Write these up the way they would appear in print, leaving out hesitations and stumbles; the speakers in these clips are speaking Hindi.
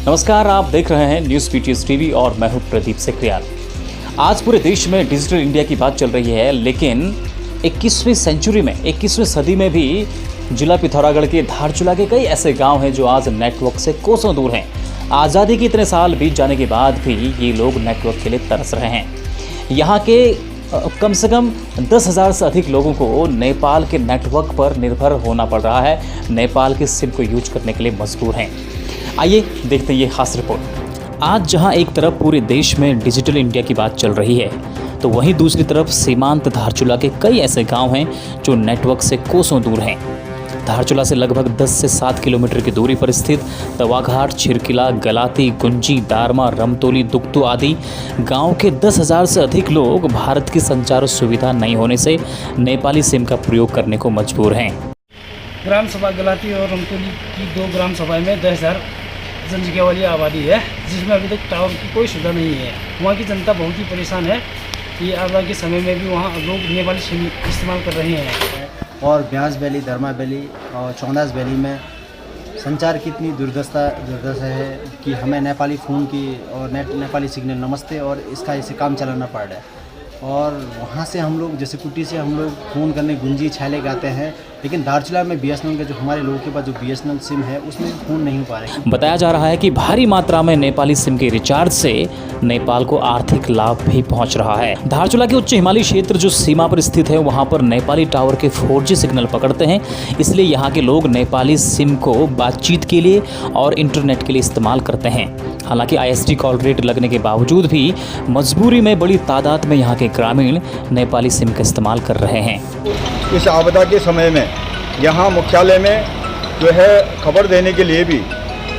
नमस्कार, आप देख रहे हैं न्यूज़ पीटीएस टीवी और मैं हूं प्रदीप सेक्रियाल। आज पूरे देश में डिजिटल इंडिया की बात चल रही है, लेकिन 21वीं सेंचुरी में 21वीं सदी में भी जिला पिथौरागढ़ के धारचूला के कई ऐसे गांव हैं जो आज नेटवर्क से कोसों दूर हैं। आज़ादी के इतने साल बीत जाने के बाद भी ये लोग नेटवर्क के लिए तरस रहे हैं। यहाँ के कम से कम 10,000 से अधिक लोगों को नेपाल के नेटवर्क पर निर्भर होना पड़ रहा है। नेपाल के सिम को यूज करने के लिए मजबूर हैं। आइए देखते हैं ये खास रिपोर्ट। आज जहां एक तरफ पूरे देश में डिजिटल इंडिया की बात चल रही है, तो वहीं दूसरी तरफ सीमांत धारचूला के कई ऐसे गांव हैं जो नेटवर्क से कोसों दूर हैं। धारचूला से लगभग 10 से 7 किलोमीटर की दूरी पर स्थित तवाघाट, छिरकिला, गलाती, गुंजी, दारमा, रमतोली, दुक्तु आदि गांव के 10,000 से अधिक लोग भारत की संचार सुविधा नहीं होने से नेपाली सिम का प्रयोग करने को मजबूर हैं। ग्राम सभा गलाती और रमतोली की 2 ग्राम सभा में 10,000 जनसंख्या वाली आबादी है, जिसमें अभी तक टावर की कोई सुविधा नहीं है। वहाँ की जनता बहुत ही परेशान है कि आने के समय में भी वहाँ लोग नेपाली सिम इस्तेमाल कर रहे हैं। और ब्यास वैली, धर्मा वैली और चौंदास वैली में संचार की इतनी दुर्दशा है कि हमें नेपाली फ़ोन की और नेपाली सिग्नल नमस्ते और इसका ऐसे काम चलाना पड़ रहा है। और वहाँ से हम लोग जैसे कुटी से हम लोग फ़ोन करने गुंजी छैले गाते हैं, लेकिन धारचूला में BSNL का जो हमारे लोगों के पास जो BSNL सिम है उसमें फ़ोन नहीं हो पा रहे। बताया जा रहा है कि भारी मात्रा में नेपाली सिम के रिचार्ज से नेपाल को आर्थिक लाभ भी पहुंच रहा है। धारचूला के उच्च हिमालयी क्षेत्र जो सीमा पर स्थित है, वहां पर नेपाली टावर के 4G सिग्नल पकड़ते हैं, इसलिए यहाँ के लोग नेपाली सिम को बातचीत के लिए और इंटरनेट के लिए इस्तेमाल करते हैं। हालांकि ISD कॉल रेट लगने के बावजूद भी मजबूरी में बड़ी तादाद में यहाँ के ग्रामीण नेपाली सिम का इस्तेमाल कर रहे हैं। इस आपदा के समय में यहाँ मुख्यालय में जो है खबर देने के लिए भी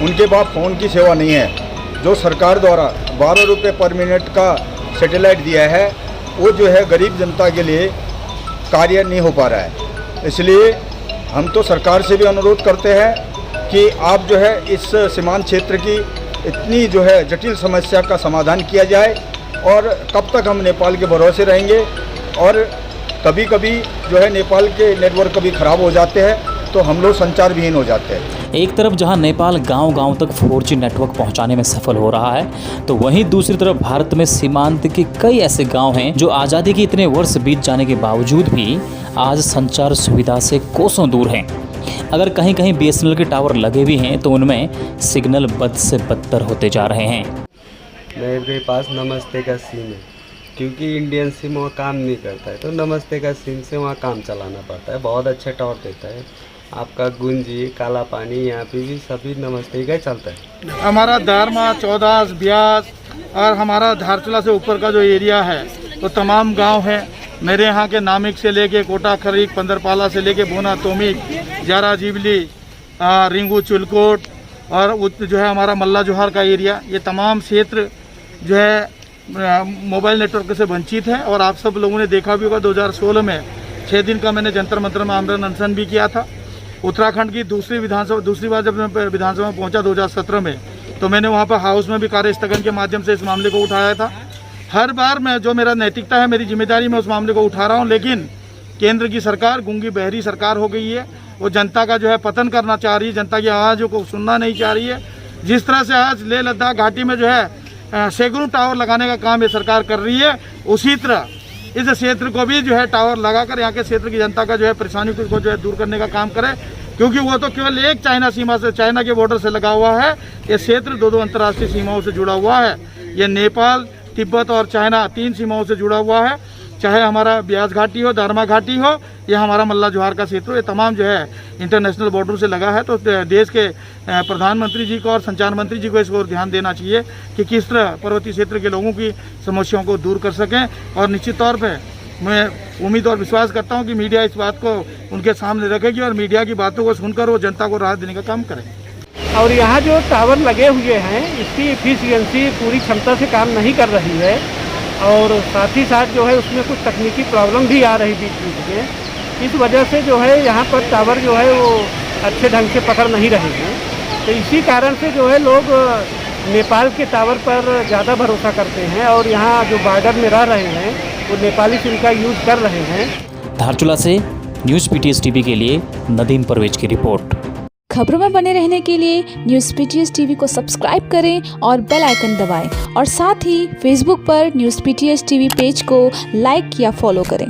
उनके पास फ़ोन की सेवा नहीं है। जो सरकार द्वारा 12 रुपये पर मिनट का सैटेलाइट दिया है, वो जो है गरीब जनता के लिए कार्य नहीं हो पा रहा है। इसलिए हम तो सरकार से भी अनुरोध करते हैं कि आप जो है इस सीमांत क्षेत्र की इतनी जो है जटिल समस्या का समाधान किया जाए। और कब तक हम नेपाल के भरोसे रहेंगे। और कभी कभी जो है नेपाल के नेटवर्क कभी ख़राब हो जाते हैं तो हम लोग संचार विहीन हो जाते हैं। एक तरफ जहां नेपाल गांव-गांव तक 4G नेटवर्क पहुंचाने में सफल हो रहा है, तो वहीं दूसरी तरफ भारत में सीमांत के कई ऐसे गांव हैं जो आज़ादी के इतने वर्ष बीत जाने के बावजूद भी आज संचार सुविधा से कोसों दूर हैं। अगर कहीं कहीं BSNL के टावर लगे भी हैं तो उनमें सिग्नल बद से बदतर होते जा रहे हैं। मेरे पास नमस्ते का सिम है, क्योंकि इंडियन सिम वहाँ काम नहीं करता है, तो नमस्ते का सिम से वहाँ काम चलाना पड़ता है। बहुत अच्छा टावर देता है। आपका गुंजी, काला पानी, यहाँ पे भी सभी नमस्ते का चलता है। हमारा दारमा, चौदास, ब्यास और हमारा धारचूला से ऊपर का जो एरिया है वो तमाम गांव है। मेरे यहाँ के नामिक से लेके कोटा खरीक, पंदरपाला से लेके बोना तोमिक, जारा जीवली, रिंगू चुलकोट और जो है हमारा मल्ला जोहार का एरिया, ये तमाम क्षेत्र जो है मोबाइल नेटवर्क से वंचित है। और आप सब लोगों ने देखा भी होगा 2016 में 6 दिन का मैंने जंतर मंतर में आमरण अनशन भी किया था। उत्तराखंड की दूसरी बार जब मैं विधानसभा में पहुंचा 2017 में, तो मैंने वहां पर हाउस में भी कार्य स्थगन के माध्यम से इस मामले को उठाया था। हर बार मैं जो मेरा नैतिकता है, मेरी जिम्मेदारी, मैं उस मामले को उठा रहा हूँ, लेकिन केंद्र की सरकार गूंगी बहरी सरकार हो गई है। वो जनता का जो है पतन करना चाह रही है, जनता की आवाज़ को सुनना नहीं चाह रही है। जिस तरह से आज लेह लद्दाख घाटी में जो है सैकड़ों टावर लगाने का काम ये सरकार कर रही है, उसी तरह इस क्षेत्र को भी जो है टावर लगाकर यहाँ के क्षेत्र की जनता का जो है परेशानी को जो है दूर करने का काम करे। क्योंकि वो तो केवल एक चाइना सीमा से, चाइना के बॉर्डर से लगा हुआ है। ये क्षेत्र 2 अंतर्राष्ट्रीय सीमाओं से जुड़ा हुआ है। ये नेपाल, तिब्बत और चाइना 3 सीमाओं से जुड़ा हुआ है। चाहे हमारा ब्यास घाटी हो, दारमा घाटी हो या हमारा मल्ला जोहार का क्षेत्र, ये तमाम जो है इंटरनेशनल बॉर्डर से लगा है। तो देश के प्रधानमंत्री जी को और संचार मंत्री जी को इस ओर ध्यान देना चाहिए कि किस तरह पर्वतीय क्षेत्र के लोगों की समस्याओं को दूर कर सकें। और निश्चित तौर पे मैं उम्मीद और विश्वास करता हूं कि मीडिया इस बात को उनके सामने रखेगी और मीडिया की बातों को सुनकर वो जनता को राहत देने का काम करें। और यहाँ जो टावर लगे हुए हैं, इसकी एफिशिएंसी पूरी क्षमता से काम नहीं कर रही है। और साथ ही साथ जो है उसमें कुछ तकनीकी प्रॉब्लम भी आ रही बीच बीच में। इस वजह से जो है यहाँ पर टावर जो है वो अच्छे ढंग से पकड़ नहीं रहे हैं। तो इसी कारण से जो है लोग नेपाल के टावर पर ज़्यादा भरोसा करते हैं और यहाँ जो बॉर्डर में रह रहे हैं वो नेपाली सिम का यूज़ कर रहे हैं। धारचूला से न्यूज़ पीटीएस टीवी के लिए नदीम परवेज की रिपोर्ट। खबरों में बने रहने के लिए न्यूज़ पीटीएस टीवी को सब्सक्राइब करें और बेल आइकन दबाएं और साथ ही फेसबुक पर न्यूज़ पीटीएस टीवी पेज को लाइक या फॉलो करें।